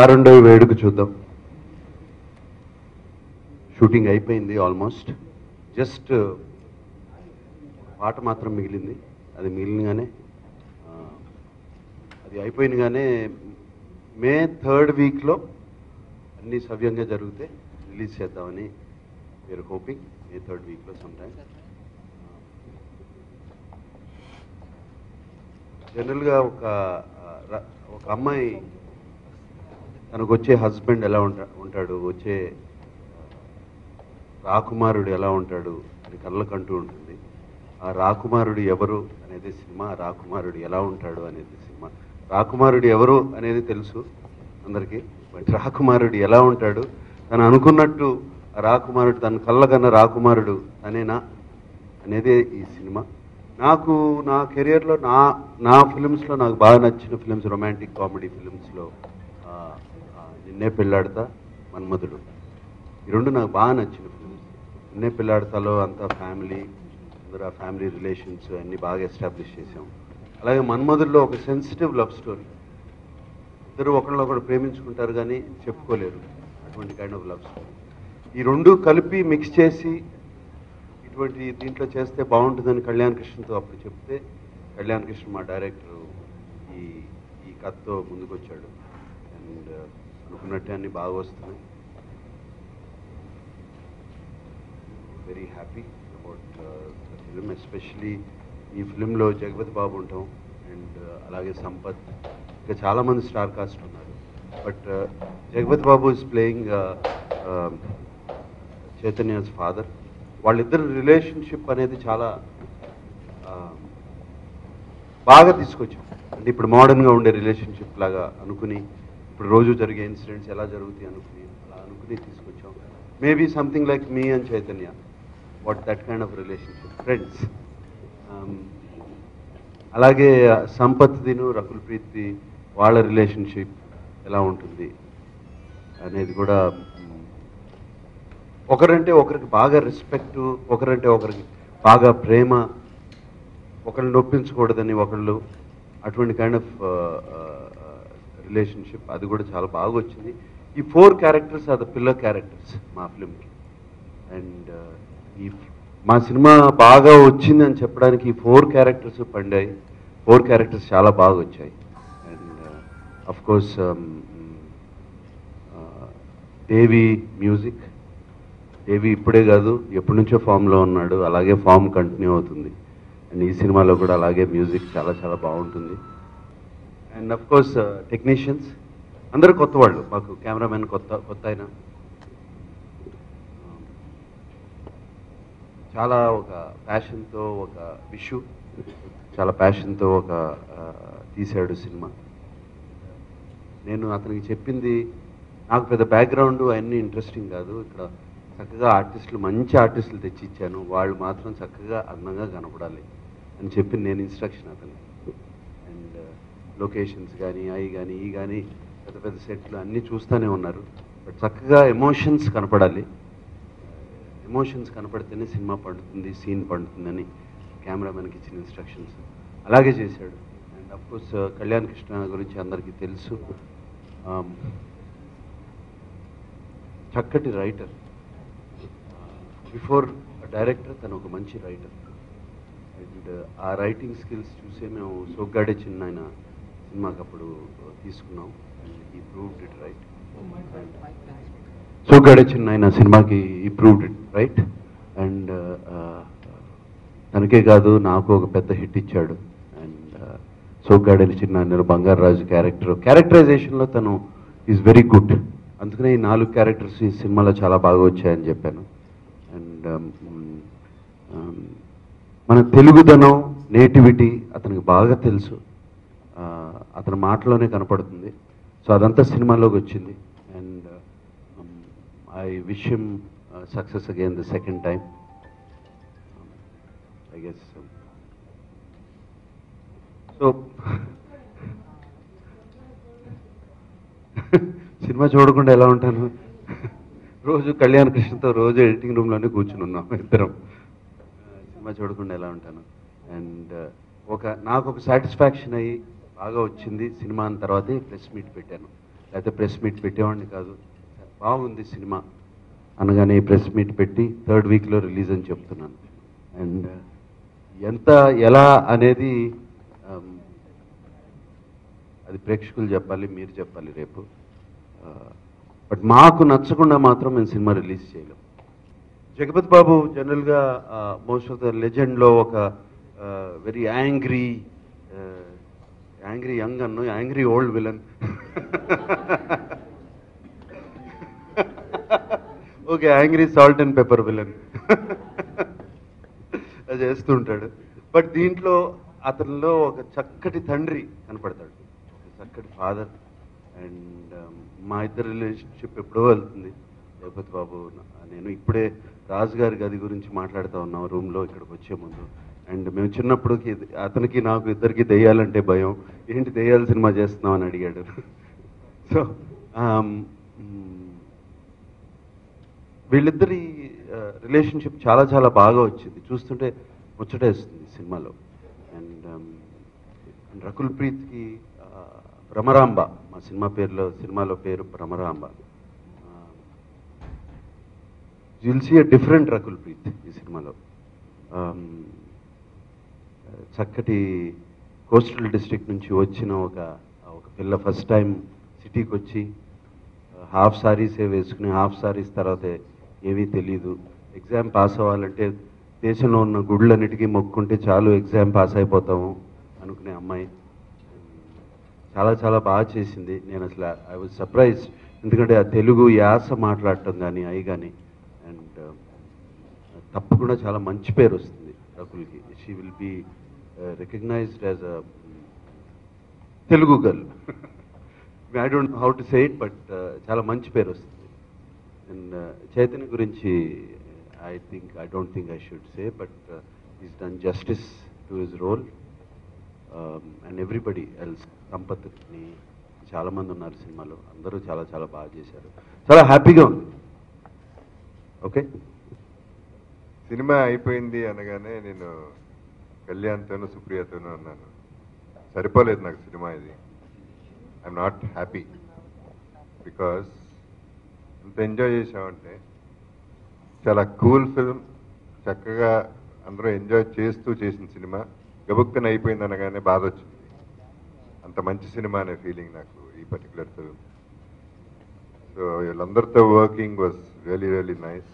వారండవ వేడుక చూద్దాం. షూటింగ్ అయిపోయింది ఆల్మోస్ట్. జస్ట్ పాట మాత్రం మిగిలింది. అది మిగిలినగానే అది అయిపోయినగానే మే 3rd వీక్లో అన్నీ సవ్యంగా జరిగితే రిలీజ్ చేద్దామని వీఆర్ హోపింగ్. మే 3rd వీక్లో సమ్ టైమ్. జనరల్గా ఒక అమ్మాయి తనకు వచ్చే హస్బెండ్ ఎలా ఉంటాడు, వచ్చే రాకుమారుడు ఎలా ఉంటాడు అని కళ్ళకంటూ ఉంటుంది. ఆ రాకుమారుడు ఎవరు అనేది సినిమా, రాకుమారుడు ఎలా ఉంటాడు అనేది సినిమా. రాకుమారుడు ఎవరు అనేది తెలుసు అందరికీ, బట్ రాకుమారుడు ఎలా ఉంటాడు, తను అనుకున్నట్టు రాకుమారుడు, తన కళ్ళకన్న రాకుమారుడు తనేనా అనేదే ఈ సినిమా. నాకు నా కెరియర్లో నా ఫిలిమ్స్లో నాకు బాగా నచ్చిన ఫిలిమ్స్, రొమాంటిక్ కామెడీ ఫిలిమ్స్లో నిన్నే పెళ్ళాడతా, మన్మధుడు, ఈ రెండు నాకు బాగా నచ్చిన ఫిలిమ్స్. నిన్నే పెళ్ళాడతాలో అంతా ఫ్యామిలీ, అందరూ ఆ ఫ్యామిలీ రిలేషన్స్ అన్నీ బాగా ఎస్టాబ్లిష్ చేసాం. అలాగే మన్మధుడిలో ఒక సెన్సిటివ్ లవ్ స్టోరీ, ఇద్దరు ఒకళ్ళొకడు ప్రేమించుకుంటారు కానీ చెప్పుకోలేరు, అటువంటి కైండ్ ఆఫ్ లవ్ స్టోరీ. ఈ రెండు కలిపి మిక్స్ చేసి ఇటువంటి దీంట్లో చేస్తే బాగుంటుందని కళ్యాణ్ కృష్ణతో అప్పుడు చెప్తే, కళ్యాణ్ కృష్ణ మా డైరెక్టరు ఈ కథతో ముందుకు వచ్చాడు. అండ్ అనుకున్నట్టే అన్నీ బాగా వస్తున్నాయి. Very happy about the film. Especially ఈ ఫిలింలో జగపతి బాబు ఉంటాం, అండ్ అలాగే సంపత్, ఇంకా చాలామంది స్టార్ కాస్ట్ ఉన్నారు. But Jagapathi Babu is playing Chaitanya's father. వాళ్ళిద్దరు రిలేషన్షిప్ అనేది చాలా బాగా తీసుకొచ్చాం. అంటే ఇప్పుడు మోడర్న్గా ఉండే రిలేషన్షిప్ లాగా అనుకుని, ఇప్పుడు రోజు జరిగే ఇన్సిడెంట్స్ ఎలా జరుగుతాయి అలా అనుకుని తీసుకొచ్చాం. Maybe something like me and Chaitanya, what that kind of relationship, friends. అలాగే సంపత్ దిను రకుల్ ప్రీతి వాళ్ళ రిలేషన్షిప్ ఎలా ఉంటుంది అనేది కూడా, ఒకరంటే ఒకరికి బాగా రెస్పెక్టు, ఒకరంటే ఒకరికి బాగా ప్రేమ, ఒకరిని నొప్పించకూడదని ఒకళ్ళు, అటువంటి కైండ్ ఆఫ్ రిలేషన్షిప్, అది కూడా చాలా బాగా వచ్చింది. ఈ 4 characters are the pillar characters మా ఫిల్మ్కి. అండ్ మా సినిమా బాగా వచ్చింది అని చెప్పడానికి ఈ 4 క్యారెక్టర్స్ పండాయి. 4 క్యారెక్టర్స్ చాలా బాగా వచ్చాయి. And of course Devi music. Devi ఇప్పుడే కాదు, ఎప్పటి నుంచో ఫామ్లో ఉన్నాడు, అలాగే ఫామ్ కంటిన్యూ అవుతుంది. అండ్ ఈ సినిమాలో కూడా అలాగే మ్యూజిక్ చాలా చాలా బాగుంటుంది. అండ్ అఫ్ కోర్స్ టెక్నీషియన్స్ అందరూ కొత్త వాళ్ళు మాకు. కెమెరామెన్ కొత్త ఆయన, చాలా ఒక ప్యాషన్తో, ఒక విషు చాలా ప్యాషన్తో తీశాడు సినిమా. నేను అతనికి చెప్పింది, నాకు పెద్ద బ్యాక్గ్రౌండ్ అవన్నీ ఇంట్రెస్టింగ్ కాదు, ఇక్కడ చక్కగా ఆర్టిస్టులు, మంచి ఆర్టిస్టులు తెచ్చి ఇచ్చాను, వాళ్ళు మాత్రం చక్కగా అందంగా కనపడాలి అని చెప్పి నేను ఇన్స్ట్రక్షన్ అతనికి. అండ్ లొకేషన్స్ కానీ అవి కానీ ఈ కానీ పెద్ద పెద్ద సెట్లు అన్నీ చూస్తూనే ఉన్నారు, బట్ చక్కగా ఎమోషన్స్ కనపడాలి, ఎమోషన్స్ కనపడితేనే సినిమా పండుతుంది, సీన్ పండుతుందని కెమెరామెన్కి ఇచ్చిన ఇన్స్ట్రక్షన్స్ అలాగే చేశాడు. అండ్ అఫ్కోర్స్ కళ్యాణ్ కృష్ణ గురించి అందరికీ తెలుసు, చక్కటి రైటర్. బిఫోర్ డైరెక్టర్ తను ఒక మంచి రైటర్. అండ్ ఆ రైటింగ్ స్కిల్స్ చూసే మేము సోగ్గాడే చిన్న ఆయన సినిమాకి అప్పుడు తీసుకున్నాం. అండ్ ఈ ప్రూవ్డ్ ఇట్ రైట్. సోగ్గాడే చిన్న ఆయన సినిమాకి ఈ ప్రూవ్డ్ ఇట్ రైట్. అండ్ తనకే కాదు నాకు ఒక పెద్ద హిట్ ఇచ్చాడు. అండ్ సోగ్గాడే చిన్న ఆయన బంగారాజు క్యారెక్టరైజేషన్లో తను ఈజ్ వెరీ గుడ్. అందుకనే ఈ 4 క్యారెక్టర్స్ ఈ సినిమాలో చాలా బాగా వచ్చాయని చెప్పాను. అండ్ మన తెలుగుదనం, నేటివిటీ అతనికి బాగా తెలుసు, అతని మాటలోనే కనపడుతుంది. సో అదంతా సినిమాలోకి వచ్చింది. And I wish him success again the second time, I guess. So cinema చూడకుండా ఎలా ఉంటాను, రోజు కళ్యాణ్ కృష్ణతో రోజు ఎడిటింగ్ రూమ్లోనే కూర్చుని ఉన్నాం ఇద్దరం. సినిమా చూడకుండా ఎలా ఉంటాను. అండ్ నాకు ఒక సాటిస్ఫాక్షన్ అయ్యి బాగా వచ్చింది సినిమా అన్న తర్వాతే ప్రెస్ మీట్ పెట్టాను. లేకపోతే ప్రెస్ మీట్ పెట్టేవాడిని కాదు. బాగుంది సినిమా అనగానే ప్రెస్ మీట్ పెట్టి 3rd వీక్లో రిలీజ్ అని చెప్తున్నాను. అండ్ ఎంత ఎలా అనేది అది ప్రేక్షకులు చెప్పాలి, మీరు చెప్పాలి రేపు. బట్ మాకు నచ్చకుండా మాత్రం మేము సినిమా రిలీజ్ చేయలేం. జగపతి బాబు జనరల్గా మోస్ట్ ఆఫ్ ద లెజెండ్లో ఒక వెరీ యాంగ్రీ యంగ్ అన్ను angry old villain. Okay, angry salt and pepper villain అది చేస్తూ ఉంటాడు. బట్ దీంట్లో అతనిలో ఒక చక్కటి తండ్రి కనపడతాడు, చక్కటి ఫాదర్. అండ్ మా ఇద్దరు రిలేషన్షిప్ ఎప్పుడో వెళ్తుంది. జగపతి బాబు నేను ఇప్పుడే రాజు గారి గది గురించి మాట్లాడుతూ ఉన్నాం రూమ్లో ఇక్కడికి వచ్చే ముందు. అండ్ మేము చిన్నప్పుడు అతనికి నాకు ఇద్దరికి దెయ్యాలంటే భయం. ఏంటి దెయ్యాల సినిమా చేస్తున్నాం అని అడిగాడు. సో వీళ్ళిద్దరి రిలేషన్షిప్ చాలా చాలా బాగా వచ్చింది, చూస్తుంటే ముచ్చటేస్తుంది సినిమాలో. అండ్ రకుల్ ప్రీత్కి భ్రమరాంబ, మా సినిమాలో పేరు Bhramaramba. You'll see a different Rakul Preet ఈ సినిమాలో. చక్కటి కోస్టల్ డిస్ట్రిక్ట్ నుంచి వచ్చిన ఒక పిల్ల ఫస్ట్ టైం సిటీకి వచ్చి హాఫ్ సారీసే వేసుకుని, హాఫ్ సారీస్ తర్వాత ఏమీ తెలీదు. ఎగ్జామ్ పాస్ అవ్వాలంటే దేశంలో ఉన్న గుళ్ళన్నిటికీ మొక్కుంటే చాలు ఎగ్జామ్ పాస్ అయిపోతాము అనుకునే అమ్మాయి. చాలా చాలా బాగా చేసింది. నేను అసలు ఐ వాజ్ సర్ప్రైజ్, ఎందుకంటే ఆ తెలుగు యాస మాట్లాడటం కానీ అవి కానీ. అండ్ తప్పకుండా చాలా మంచి పేరు వస్తుంది రకుల్కి. She will be recognised as a Telugu girl. I don't know how to say it, but చాలా మంచి పేరు వస్తుంది. అండ్ చైతన్య గురించి I don't think I should say, but he's done justice to his role. And everybody else, Sampath ని చాలా మంది ఉన్నారు సినిమాలో, అందరూ చాలా చాలా బాగా చేశారు. చాలా హ్యాపీగా ఉంది. ఓకే, సినిమా అయిపోయింది అనగానే నేను కళ్యాణ్తోనూ సుప్రియతోనూ అన్నాను, సరిపోలేదు నాకు సినిమా ఇది. ఐఎమ్ నాట్ హ్యాపీ బికాస్ ఎంత ఎంజాయ్ చేసామంటే, చాలా కూల్ ఫిల్మ్, చక్కగా అందరూ ఎంజాయ్ చేస్తూ చేసిన సినిమా గబుక్కన అయిపోయింది అనగానే బాధ వచ్చింది. అంత మంచి సినిమా అనే ఫీలింగ్ నాకు ఈ పర్టికులర్ ఫిల్మ్. సో వీళ్ళందరితో working was really really nice.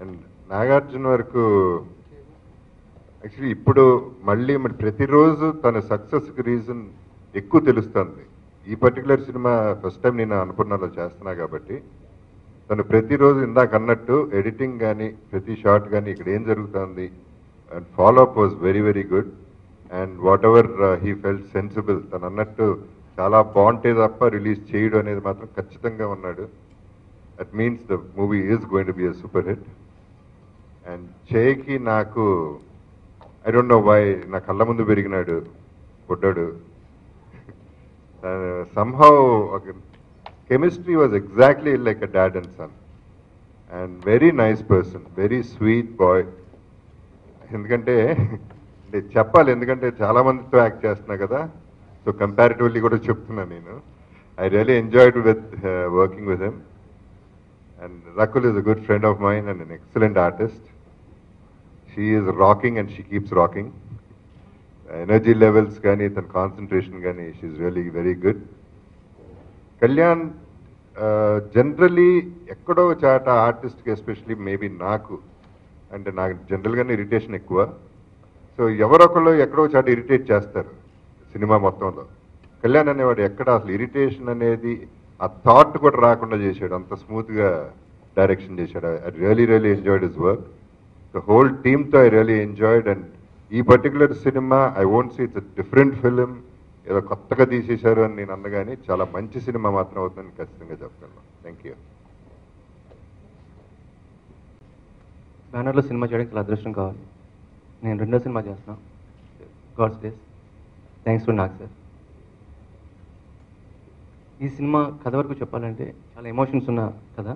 And Nagarjuna వరకు యాక్చువల్లీ ఇప్పుడు మళ్ళీ ప్రతిరోజు తన సక్సెస్కి రీజన్ ఎక్కువ తెలుస్తుంది. ఈ పర్టికులర్ సినిమా ఫస్ట్ టైం నేను అనుకున్నలో చేస్తున్నా కాబట్టి తను ప్రతిరోజు ఇందాక అన్నట్టు ఎడిటింగ్ కానీ ప్రతి షాట్ కానీ ఇక్కడ ఏం జరుగుతుంది and follow up was very very good. And what ever he felt sensible, తను అన్నట్టు చాలా బాగుంటే తప్ప రిలీజ్ చేయడం అనేది మాత్రం ఖచ్చితంగా ఉన్నాడు. That means the movie is going to be a super hit. And చేకి నాకు ఐ డోంట్ నో వై నా కళ్ళ ముందు పెరిగినాడు బుడ్డాడు. somehow chemistry was exactly like a dad and son, and very nice person, very sweet boy. ఎందుకంటే చెప్పాలి, ఎందుకంటే చాలా మందితో యాక్ట్ చేస్తున్నా కదా, సో కంపారిటివ్లీ కూడా చెప్తున్నా నేను. I really enjoyed with working with him. And Rakul is a good friend of mine and an excellent artist. She is rocking and she keeps rocking. Energy levels కానీ తన కాన్సన్ట్రేషన్ కానీ she really very good. Kalyan generally ఎక్కడో చాట ఆర్టిస్ట్కి, especially maybe నాకు జనరల్గానే irritation ఎక్కువ. So ఎవరొకళ్ళు ఎక్కడో చాట ఇరిటేట్ చేస్తారు సినిమా మొత్తంలో. కళ్యాణ్ అనేవాడు ఎక్కడ అసలు ఇరిటేషన్ అనేది ఆ థాట్ కూడా రాకుండా చేశాడు, అంత స్మూత్గా డైరెక్షన్ చేశాడు. I really really enjoyed his work. The whole టీమ్తో ఐ రియలీ ఎంజాయ్డ్. అండ్ ఈ particular cinema I won't see it's different film, ఏదో కొత్తగా తీసేశారు అని నేను అన్నగాని చాలా మంచి సినిమా మాత్రం అవుతుందని ఖచ్చితంగా చెప్తాను. Thank you. బ్యానర్లో సినిమా చేయడానికి చాలా అదృష్టం కావాలి. నేను 2వ సినిమా చేస్తున్నాను, గాడ్స్ డేస్. Thanks to Nag sir. ఈ సినిమా కథ వరకు చెప్పాలంటే చాలా ఎమోషన్స్ ఉన్న కథ.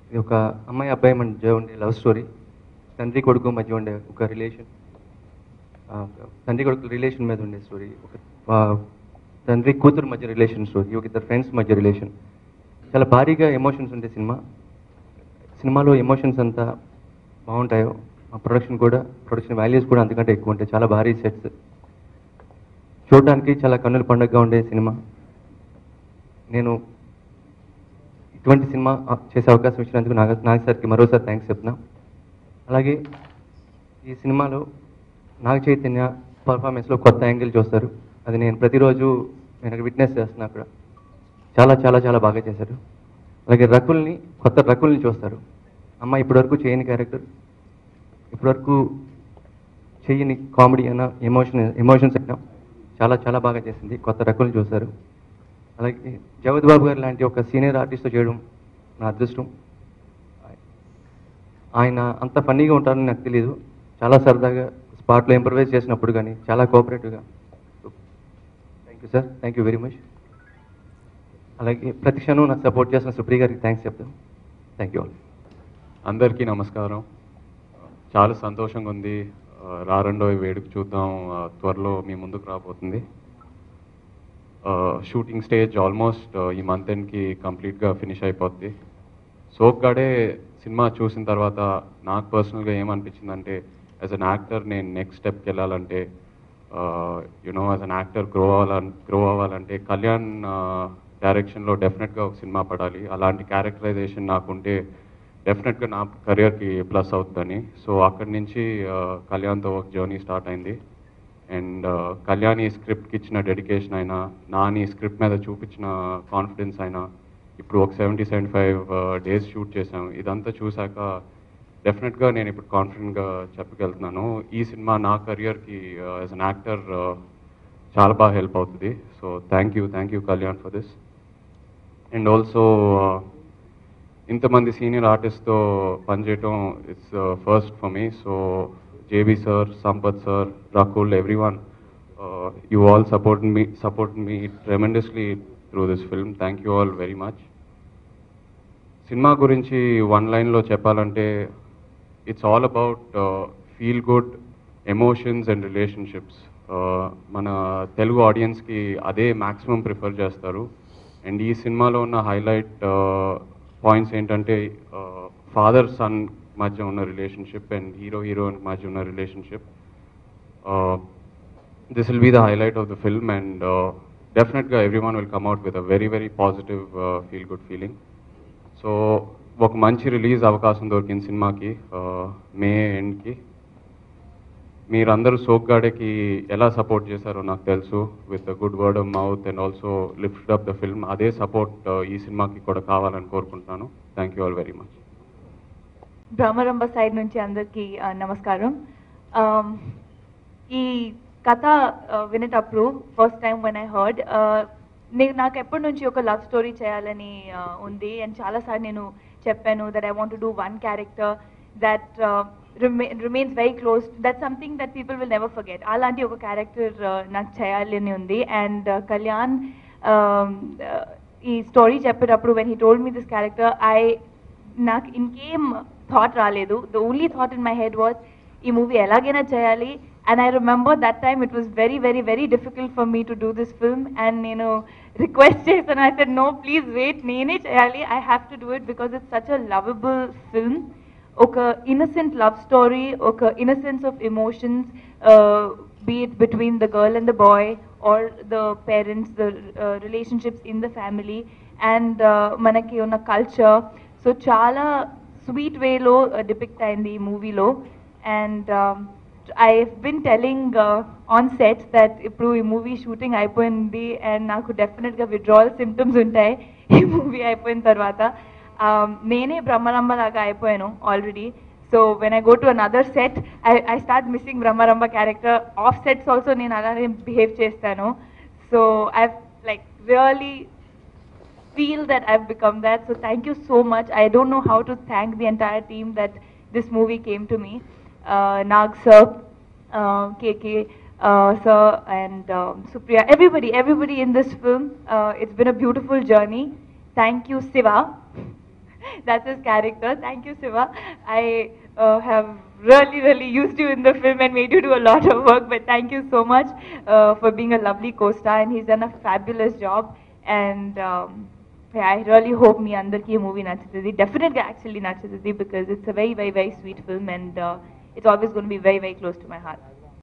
ఇది ఒక అమ్మాయి అబ్బాయి మధ్య ఉండే లవ్ స్టోరీ, తండ్రి కొడుకు మధ్య ఉండే ఒక రిలేషన్, తండ్రి కొడుకు రిలేషన్ మీద ఉండే స్టోరీ. ఒక తండ్రి కూతురు మధ్య రిలేషన్ స్టోరీ, ఒక ఇద్దరు ఫ్రెండ్స్ మధ్య రిలేషన్. చాలా భారీగా ఎమోషన్స్ ఉండే సినిమాలో ఎమోషన్స్ అంతా బాగుంటాయో ఆ ప్రొడక్షన్ వాల్యూస్ కూడా అంతకంటే ఎక్కువ ఉంటాయి. చాలా భారీ సెట్స్, చూడడానికి చాలా కన్నుల పండుగగా ఉండే సినిమా. నేను ఇటువంటి సినిమా చేసే అవకాశం ఇచ్చినందుకు నాగ్ సార్కి మరోసారి థ్యాంక్స్ చెప్తున్నా. అలాగే ఈ సినిమాలో నాగ చైతన్య పర్ఫార్మెన్స్లో కొత్త యాంగిల్ చూస్తారు. అది నేను ప్రతిరోజు నేను విట్నెస్ చేస్తున్నా. అక్కడ చాలా చాలా చాలా బాగా చేశారు. అలాగే కొత్త రకుల్ని చూస్తారు. అమ్మ ఇప్పటివరకు చేయని క్యారెక్టర్, ఇప్పటివరకు చేయని కామెడీ అయినా ఎమోషన్స్ అయినా చాలా చాలా బాగా చేసింది. కొత్త రకుల్ని చూస్తారు. అలాగే జగద్ బాబు గారు లాంటి ఒక సీనియర్ ఆర్టిస్ట్తో చేయడం నా అదృష్టం. ఆయన అంత ఫన్నీగా ఉంటారని నాకు తెలియదు. చాలా సరదాగా స్పాట్లో ఇంప్రవైజ్ చేసినప్పుడు కానీ చాలా కోఆపరేటివ్గా. Thank you sir, thank you very much. అలాగే ప్రతి క్షణం నాకు సపోర్ట్ చేసిన సుప్రియ గారికి థ్యాంక్స్ చెప్తాను. Thank you all. అందరికీ నమస్కారం. చాలా సంతోషంగా ఉంది. రారండో వేడుక చూద్దాం త్వరలో మీ ముందుకు రాబోతుంది. షూటింగ్ స్టేజ్ ఆల్మోస్ట్ ఈ మంత్ ఎండ్కి కంప్లీట్గా ఫినిష్ అయిపోద్ది. సోగ్గాడే సినిమా చూసిన తర్వాత నాకు పర్సనల్గా ఏమనిపించిందంటే, యాజ్ అన్ యాక్టర్ నేను నెక్స్ట్ స్టెప్కి వెళ్ళాలంటే, you know as an actor grow అవ్వాలంటే కళ్యాణ్ డైరెక్షన్లో డెఫినెట్గా ఒక సినిమా పడాలి. అలాంటి క్యారెక్టరైజేషన్ నాకుంటే డెఫినెట్గా నా కెరియర్కి ప్లస్ అవుతుందని. సో అక్కడి నుంచి కళ్యాణ్తో ఒక జర్నీ స్టార్ట్ అయింది. అండ్ కళ్యాణ్ ఈ స్క్రిప్ట్కి ఇచ్చిన డెడికేషన్ అయినా, నాని స్క్రిప్ట్ మీద చూపించిన కాన్ఫిడెన్స్ అయినా, ఇప్పుడు ఒక 70-75 డేస్ షూట్ చేశాం. ఇదంతా చూశాక డెఫినెట్గా నేను ఇప్పుడు కాన్ఫిడెంట్గా చెప్పగలుగుతున్నాను, ఈ సినిమా నా కెరియర్కి యాజ్ అన్ యాక్టర్ చాలా బాగా హెల్ప్ అవుతుంది. So thank you Kalyan for this. And also ఇంతమంది సీనియర్ ఆర్టిస్ట్తో పనిచేయటం it's first for me. So JB sir, Sampath sir, Rakul, everyone, you all support me tremendously through this film. Thank you all very much. Cinema gurinchi one line lo cheppalante, it's all about feel good emotions and relationships. Mana Telugu audience ki ade maximum prefer chestaru. And ee cinema lo unna highlight points entante father son మధ్య ఉన్న relationship and heroine మధ్య ఉన్న relationship. This will be the highlight of the film and డెఫినెట్గా every one will come out with a very very positive feel good feeling. So ఒక మంచి release అవకాశం దొరికింది సినిమాకి మే ఎండ్కి. మీరందరూ సోగ్గాడేకి ఎలా సపోర్ట్ చేశారో నాకు తెలుసు, with good word of mouth and also lift up the film. అదే సపోర్ట్ ఈ సినిమాకి కూడా కావాలని కోరుకుంటున్నాను. Thank you all very much. Bhramaramba side నుంచి అందరికీ నమస్కారం. ఈ కథ వినేటప్పుడు first time when I heard, నాకు ఎప్పటి నుంచి ఒక లవ్ స్టోరీ చేయాలని ఉంది. అండ్ చాలాసార్లు నేను చెప్పాను that I want to do one character that remains very close, that something that people will never forget. అలాంటి ఒక క్యారెక్టర్ నాకు చేయాలని ఉంది. అండ్ కళ్యాణ్ ఈ స్టోరీ చెప్పేటప్పుడు when he told me this character, నాకు ఇంకేం థాట్ రాలేదు. The only thought in my head was ఈ మూవీ ఎలాగైనా చేయాలి. And I remember that time it was very very very difficult for me to do this film. And నేను request చేశాను, I said no please wait, నేనే చేయాలి, I have to do it because it's such a lovable film. ఒక innocent love story, ఒక innocence of emotions, be it between the girl and the boy or the parents, the relationships in the family and manaki unna culture. So chala sweet way lo depict ayindi ee movie lo. And I've been telling on set that ippudu ee movie shooting ayipoyindi and naku definite ga withdrawal symptoms untayi ee movie ayipoyin tarvata. Nene Brahmaramba laga ayipoyanu already. So when I go to another set, I start missing Brahmaramba character. Off sets also nenu alane behave chestanu. So I've like really feel that I've become that. So thank you so much. I don't know how to thank the entire team that this movie came to me. Nag sir, KK sir and Supriya, everybody in this film. It's been a beautiful journey. Thank you Siva. That's his character. Thank you Siva. I have really used you in the film and made you do a lot of work. But thank you so much for being a lovely co-star, and he's done a fabulous job. And yeah, I really hope me andarki ee movie nachutadi. Definitely, actually nachutadi, because it's a very sweet film, and it's always going to be very close to my heart.